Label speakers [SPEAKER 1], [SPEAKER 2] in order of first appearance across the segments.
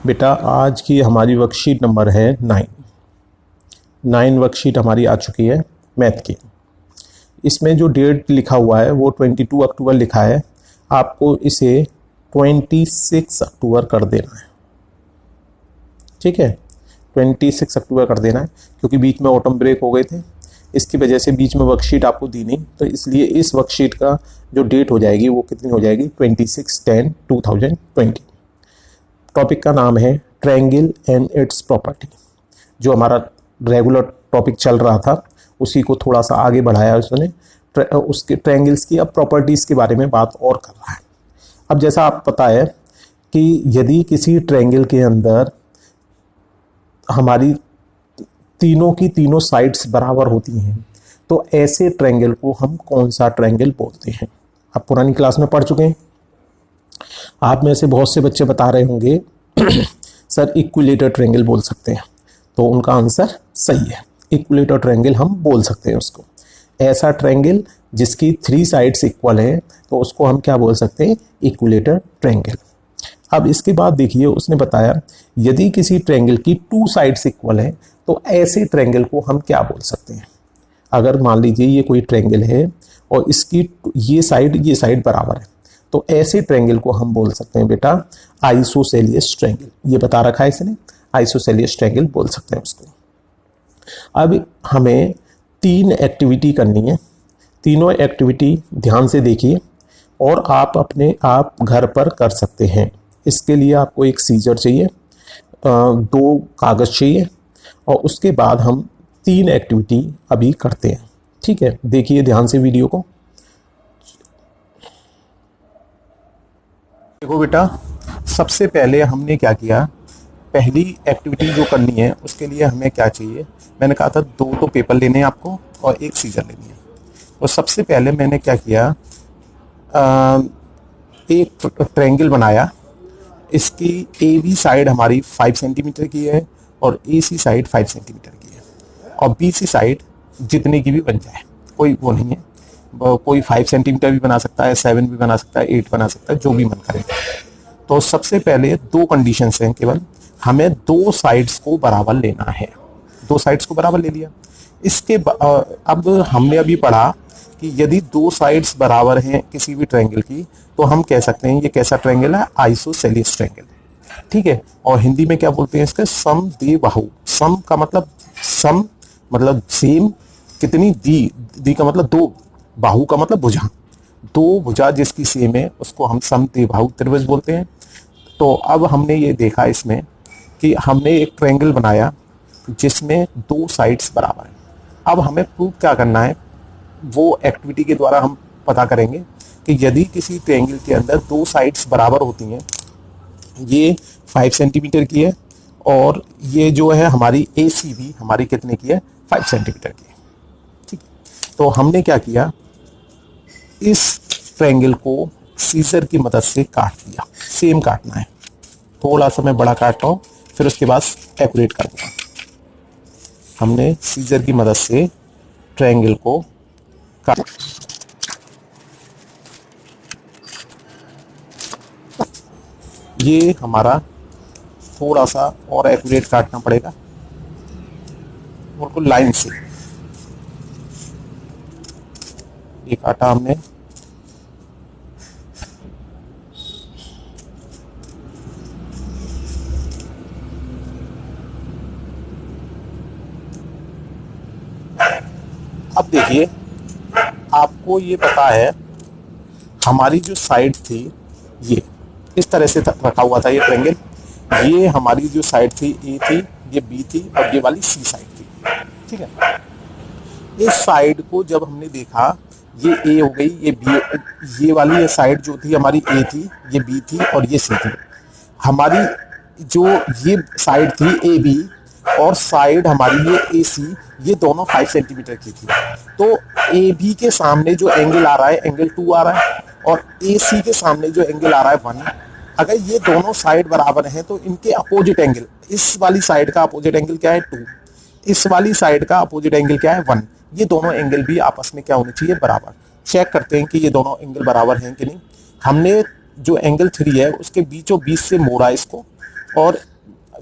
[SPEAKER 1] बेटा आज की हमारी वर्कशीट नंबर है 9 वर्कशीट हमारी आ चुकी है मैथ की। इसमें जो डेट लिखा हुआ है वो 22 अक्टूबर लिखा है, आपको इसे 26 अक्टूबर कर देना है। ठीक है, 26 अक्टूबर कर देना है, क्योंकि बीच में ऑटम ब्रेक हो गए थे, इसकी वजह से बीच में वर्कशीट आपको दी नहीं, तो इसलिए इस वर्कशीट का जो डेट हो जाएगी वो कितनी हो जाएगी, 26/10/2020। टॉपिक का नाम है ट्रायंगल एंड इट्स प्रॉपर्टी। जो हमारा रेगुलर टॉपिक चल रहा था उसी को थोड़ा सा आगे बढ़ाया उसने, उसके ट्रायंगल्स की अब प्रॉपर्टीज़ के बारे में बात और कर रहा है। अब जैसा आप पता है कि यदि किसी ट्रायंगल के अंदर हमारी तीनों की तीनों साइड्स बराबर होती हैं तो ऐसे ट्रायंगल को हम कौन सा ट्रायंगल बोलते हैं। आप पुरानी क्लास में पढ़ चुके हैं। आप में से बहुत से बच्चे बता रहे होंगे सर इक्विलेटर ट्रायंगल बोल सकते हैं, तो उनका आंसर सही है, इक्विलेटर ट्रायंगल हम बोल सकते हैं उसको। ऐसा ट्रायंगल जिसकी 3 साइड्स इक्वल है तो उसको हम क्या बोल सकते हैं, इक्विलेटर ट्रायंगल। अब इसके बाद देखिए उसने बताया यदि किसी ट्रायंगल की 2 साइड्स इक्वल है तो ऐसे ट्रायंगल को हम क्या बोल सकते हैं। अगर मान लीजिए ये कोई ट्रायंगल है और इसकी ये साइड बराबर है तो ऐसे ट्रायंगल को हम बोल सकते हैं बेटा आइसोसेलियस ट्रायंगल। ये बता रखा है इसने, आइसोसेलियस ट्रायंगल बोल सकते हैं उसको। अब हमें 3 एक्टिविटी करनी है, तीनों एक्टिविटी ध्यान से देखिए और आप घर पर कर सकते हैं। इसके लिए आपको एक सीजर चाहिए, 2 कागज़ चाहिए और उसके बाद हम 3 एक्टिविटी अभी करते हैं। ठीक है, देखिए ध्यान से वीडियो को। देखो बेटा, सबसे पहले हमने क्या किया, पहली एक्टिविटी जो करनी है उसके लिए हमें क्या चाहिए, मैंने कहा था 2 तो पेपर लेने हैं आपको और एक सीजर लेनी है। और सबसे पहले मैंने क्या किया, एक ट्रायंगल बनाया। इसकी ए बी साइड हमारी 5 सेंटीमीटर की है और ए सी साइड 5 सेंटीमीटर की है और बी सी साइड जितने की भी बन जाए, कोई वो नहीं है, कोई 5 सेंटीमीटर भी बना सकता है, 7 भी बना सकता है, 8 बना सकता है, जो भी मन करे। तो सबसे पहले 2 कंडीशंस हैं केवल, हमें 2 साइड्स को बराबर लेना है। 2 साइड्स को बराबर ले लिया। इसके अब हमने अभी पढ़ा कि यदि 2 साइड्स बराबर हैं किसी भी ट्रायंगल की तो हम कह सकते हैं ये कैसा ट्रायंगल है, आइसोसेलियस ट्रायंगल। ठीक है, और हिंदी में क्या बोलते हैं इसके, समद्विबाहु। सम का मतलब सम मतलब सेम, कितनी दी का मतलब 2, बाहु का मतलब भुजा, 2 भुजा जिसकी सेम है उसको हम समद्विबाहु त्रिभुज बोलते हैं। तो अब हमने ये देखा इसमें कि हमने एक ट्रायंगल बनाया जिसमें 2 साइड्स बराबर हैं। अब हमें प्रूव क्या करना है, वो एक्टिविटी के द्वारा हम पता करेंगे कि यदि किसी ट्रायंगल के अंदर 2 साइड्स बराबर होती हैं, ये 5 सेंटीमीटर की है और ये जो है हमारी ए सी भी हमारी कितने की है, 5 सेंटीमीटर की है। ठीक, तो हमने क्या किया, इस ट्रायंगल को सीजर की मदद से काट दिया। सेम काटना है, थोड़ा सा मैं बड़ा काटता हूँ फिर उसके बाद एक्यूरेट कर दूंगा। हमने सीजर की मदद से ट्रायंगल को काट, ये हमारा थोड़ा सा और एक्यूरेट काटना पड़ेगा, बिल्कुल लाइन से ये काटा हमने। अब देखिए आपको ये पता है हमारी जो साइड थी ये इस तरह से रखा हुआ था ये ट्रायंगल। ये हमारी जो साइड थी ए थी, ये बी थी और ये वाली सी साइड थी। ठीक है, इस साइड को जब हमने देखा ये ए हो गई, ये बी, ये वाली ये साइड जो थी हमारी ए थी, ये बी थी और ये सी थी। हमारी जो ये साइड थी ए बी और साइड हमारी ये ए सी, ये दोनों 5 सेंटीमीटर की थी। तो ए बी के सामने जो एंगल आ रहा है एंगल 2 आ रहा है और ए सी के सामने जो एंगल आ रहा है 1। अगर ये दोनों साइड बराबर हैं तो इनके अपोजिट एंगल, इस वाली साइड का अपोजिट एंगल क्या है 2, इस वाली साइड का अपोजिट एंगल क्या है 1। ये दोनों एंगल भी आपस में क्या होने चाहिए, बराबर। चेक करते हैं कि ये दोनों एंगल बराबर हैं कि नहीं। हमने जो एंगल 3 है उसके बीचों बीच से मोड़ा इसको और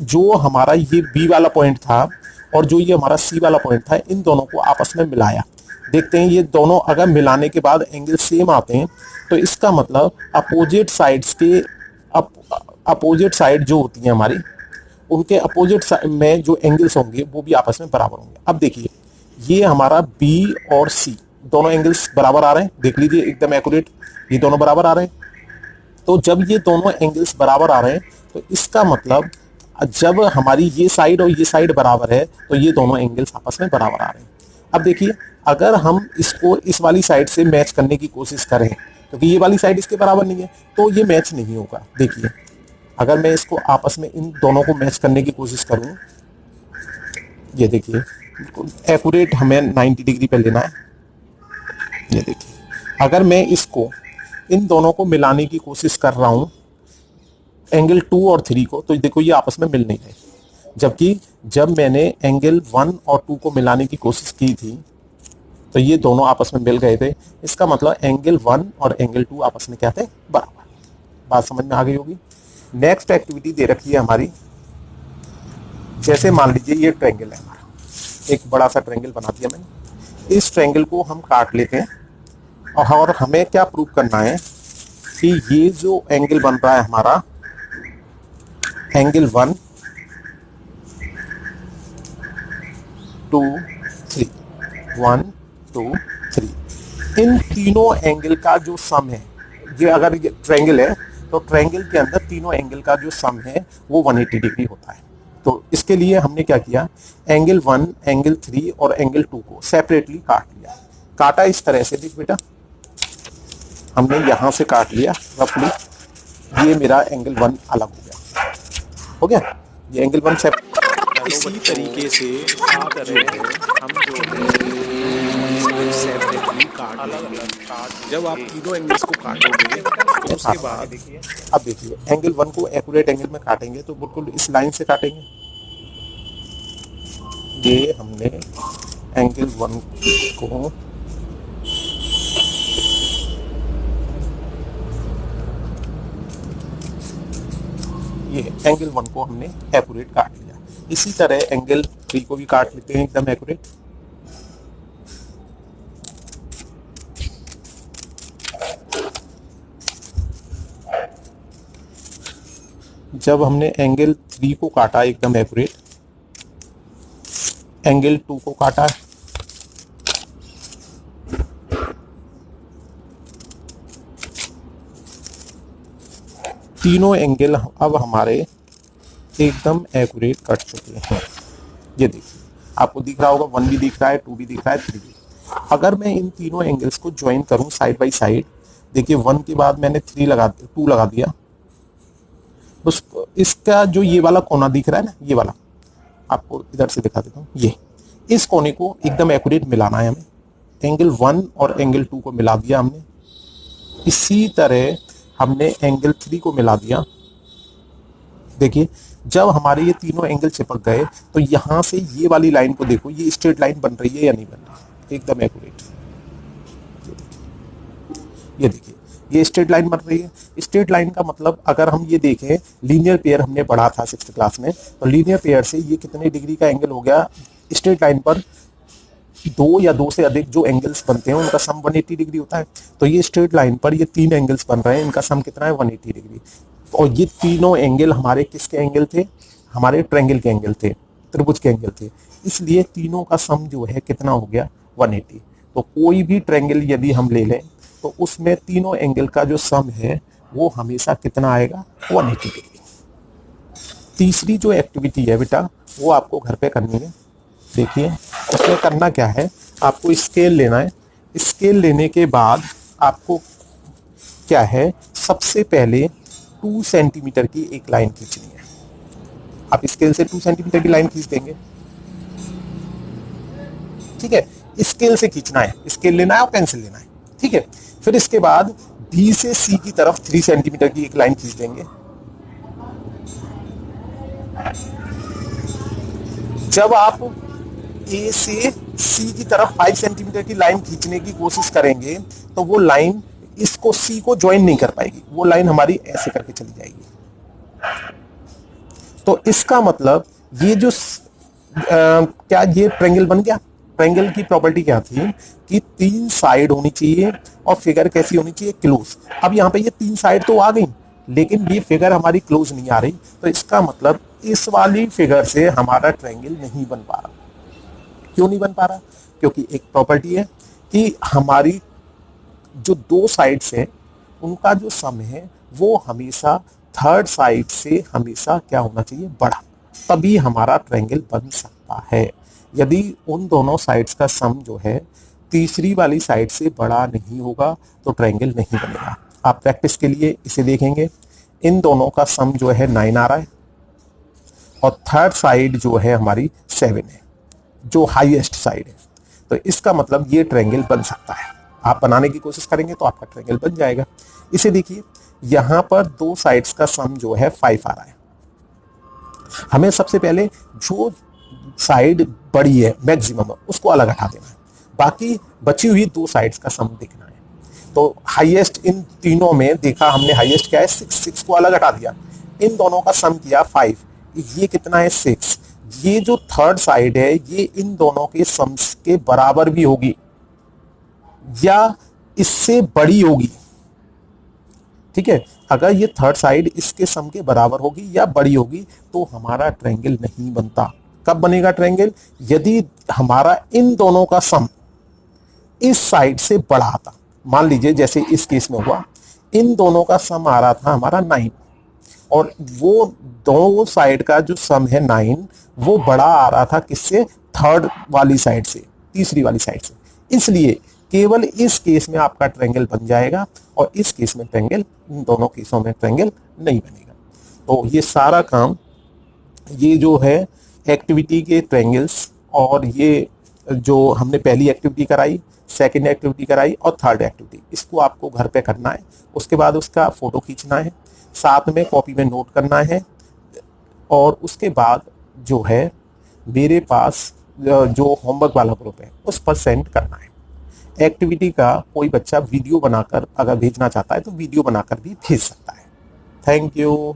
[SPEAKER 1] जो हमारा ये बी वाला पॉइंट था और जो ये हमारा सी वाला पॉइंट था, इन दोनों को आपस में मिलाया। देखते हैं ये दोनों अगर मिलाने के बाद एंगल सेम आते हैं तो इसका मतलब अपोजिट साइड्स के अपोजिट साइड जो होती है हमारी, उनके अपोजिट में जो एंगल्स होंगे वो भी आपस में बराबर होंगे। अब देखिए ये हमारा बी और सी दोनों एंगल्स बराबर आ रहे हैं, देख लीजिए एकदम एक्यूरेट, ये दोनों बराबर आ रहे हैं। तो जब ये दोनों एंगल्स बराबर आ रहे हैं तो इसका मतलब जब हमारी ये साइड और ये साइड बराबर है तो ये दोनों एंगल्स आपस में बराबर आ रहे हैं। अब देखिए अगर हम इसको इस वाली साइड से मैच करने की कोशिश करें, क्योंकि ये वाली साइड इसके बराबर नहीं है, तो ये मैच नहीं होगा। देखिए अगर मैं इसको आपस में इन दोनों को मैच करने की कोशिश करूं, ये देखिए बिल्कुल एक्यूरेट हमें 90 डिग्री पे लेना है। ये देखिए अगर मैं इसको इन दोनों को मिलाने की कोशिश कर रहा हूं, एंगल 2 और 3 को, तो देखो ये आपस में मिल नहीं रहे। जबकि जब मैंने एंगल 1 और 2 को मिलाने की कोशिश की थी तो ये दोनों आपस में मिल गए थे। इसका मतलब एंगल 1 और एंगल 2 आपस में क्या थे, बराबर। बात समझ में आ गई होगी। नेक्स्ट एक्टिविटी दे रखी है हमारी, जैसे मान लीजिए ये ट्रायंगल है हमारा, एक बड़ा सा ट्रायंगल बना दिया मैंने। इस ट्रायंगल को हम काट लेते हैं और हमें क्या प्रूव करना है कि ये जो एंगल बन रहा है हमारा, एंगल 1 2 3, 1 2 3, इन तीनों एंगल का जो सम है, ये अगर ये ट्रायंगल है तो ट्रायंगल के अंदर तीनों एंगल का जो सम है वो 180 डिग्री होता है। तो इसके लिए हमने क्या किया, एंगल 1, एंगल 3 और एंगल 2 को सेपरेटली काट लिया। काटा इस तरह से, देख बेटा हमने यहां से काट लिया रफली, ये मेरा एंगल 1 अलग हो गया, ये एंगल 1 सेपरेट। इसी तरीके से आप जो है हम जो है सेपरेटली काट लेंगे। जब आप तीनों एंगल्स को काटोगे तो उसके बाद अब देखिए एंगल 1 को एक्यूरेट एंगल में काटेंगे तो बिल्कुल इस लाइन से काटेंगे। ये हमने एंगल 1 को एंगल 1 को हमने एक्यूरेट काट लिया। इसी तरह एंगल 3 को भी काट लेते हैं एकदम एक्यूरेट। जब हमने एंगल 3 को काटा एकदम एक्यूरेट, एंगल 2 को काटा, तीनों एंगल अब हमारे एकदम एक्यूरेट कट चुके हैं। ये देखिए आपको दिख रहा होगा 1 भी दिख रहा है, 2 भी दिख रहा है, 3 भी। अगर मैं इन तीनों एंगल्स को ज्वाइन करूं साइड बाय साइड, देखिए 1 के बाद मैंने 2 लगा दिया, बस इसका जो ये वाला कोना दिख रहा है ना, ये वाला आपको इधर से दिखा देता हूँ, ये इस कोने को एकदम एक्यूरेट मिलाना है हमें। एंगल 1 और एंगल 2 को मिला दिया हमने। इसी तरह हमने एंगल 3 को मिला दिया। देखिए जब हमारे ये तीनों एंगल चिपक गए तो यहां से ये वाली लाइन को देखो, ये स्ट्रेट लाइन बन रही है या नहीं बन रही, एकदम एक्यूरेट। ये देखिए ये स्ट्रेट लाइन बन रही है। स्ट्रेट लाइन का मतलब अगर हम ये देखें, लीनियर पेयर हमने पढ़ा था 6th क्लास में, तो लीनियर पेयर से ये कितने डिग्री का एंगल हो गया, स्ट्रेट लाइन पर 2 या 2 से अधिक जो एंगल्स बनते हैं उनका सम 180 डिग्री होता है। तो ये स्ट्रेट लाइन पर ये 3 एंगल्स बन रहे हैं, इनका सम कितना है, 180 डिग्री। और ये तीनों एंगल हमारे किसके एंगल थे, हमारे ट्रायंगल के एंगल थे, त्रिभुज के एंगल थे, इसलिए तीनों का सम जो है कितना हो गया, 180। तो कोई भी ट्रायंगल यदि हम ले लें तो उसमें तीनों एंगल का जो सम है वो हमेशा कितना आएगा, 180 डिग्री। तीसरी जो एक्टिविटी है बेटा वो आपको घर पे करनी है। देखिए उसमें करना क्या है, आपको स्केल लेना है। स्केल लेने के बाद आपको क्या है, सबसे पहले 2 सेंटीमीटर की एक लाइन खींचनी है। आप स्केल से 2 सेंटीमीटर की लाइन खींच देंगे, ठीक है, स्केल से खींचना है, स्केल लेना है और पेंसिल लेना है, ठीक है। फिर इसके बाद बी से सी की तरफ 3 सेंटीमीटर की एक लाइन खींच देंगे। जब आप ए से सी की तरफ 5 सेंटीमीटर की लाइन खींचने की कोशिश करेंगे तो वो लाइन इसको सी को ज्वाइन नहीं कर पाएगी, वो लाइन हमारी ऐसे करके चली जाएगी। तो इसका मतलब ये जो क्या ये ट्रायंगल बन गया। ट्रायंगल की प्रॉपर्टी क्या थी कि 3 साइड होनी चाहिए और फिगर कैसी होनी चाहिए, क्लोज। अब यहाँ पे ये 3 साइड तो आ गई, लेकिन ये फिगर हमारी क्लोज नहीं आ रही, तो इसका मतलब इस वाली फिगर से हमारा ट्रायंगल नहीं बन पा रहा। क्यों नहीं बन पा रहा? क्योंकि एक प्रॉपर्टी है कि हमारी जो 2 साइड्स हैं उनका जो सम है वो हमेशा थर्ड साइड से हमेशा क्या होना चाहिए, बड़ा, तभी हमारा ट्रायंगल बन सकता है। यदि उन दोनों साइड्स का सम जो है तीसरी वाली साइड से बड़ा नहीं होगा तो ट्रायंगल नहीं बनेगा। आप प्रैक्टिस के लिए इसे देखेंगे, इन दोनों का सम जो है 9 आ रहा है और थर्ड साइड जो है हमारी 7 है, जो हाईएस्ट साइड है। तो इसका मतलब ये ट्रायंगल बन सकता है। आप बनाने की कोशिश करेंगे तो आपका ट्रायंगल बन जाएगा। इसे देखिए, यहां पर 2 साइड्स का सम जो है 5 आ रहा है। हमें सबसे पहले जो साइड बड़ी है मैक्सिमम है उसको अलग हटा देना है, बाकी बची हुई 2 साइड्स का सम देखना है। तो हाईएस्ट इन तीनों में देखा हमने, हाईएस्ट क्या है 6 को अलग हटा दिया, इन दोनों का सम किया 5, ये कितना है 6। ये जो थर्ड साइड है ये इन दोनों के सम के बराबर भी होगी या इससे बड़ी होगी। ठीक है, अगर ये थर्ड साइड इसके सम के बराबर होगी या बड़ी होगी तो हमारा ट्रायंगल नहीं बनता। कब बनेगा ट्रायंगल? यदि हमारा इन दोनों का सम इस साइड से बड़ा आता। मान लीजिए जैसे इस केस में हुआ, इन दोनों का सम आ रहा था हमारा 9 और वो दो साइड का जो सम है 9 वो बड़ा आ रहा था किससे, थर्ड वाली साइड से, तीसरी वाली साइड से। इसलिए केवल इस केस में आपका ट्रायंगल बन जाएगा और इस केस में ट्रायंगल, इन दोनों केसों में ट्रायंगल नहीं बनेगा। तो ये सारा काम, ये जो है एक्टिविटी के ट्रायंगल्स, और ये जो हमने पहली एक्टिविटी कराई, सेकंड एक्टिविटी कराई और थर्ड एक्टिविटी, इसको आपको घर पे करना है। उसके बाद उसका फोटो खींचना है, साथ में कॉपी में नोट करना है और उसके बाद जो है मेरे पास जो होमवर्क वाला ग्रुप है उस पर सेंड करना है। एक्टिविटी का कोई बच्चा वीडियो बनाकर अगर भेजना चाहता है तो वीडियो बनाकर भी भेज सकता है। Thank you.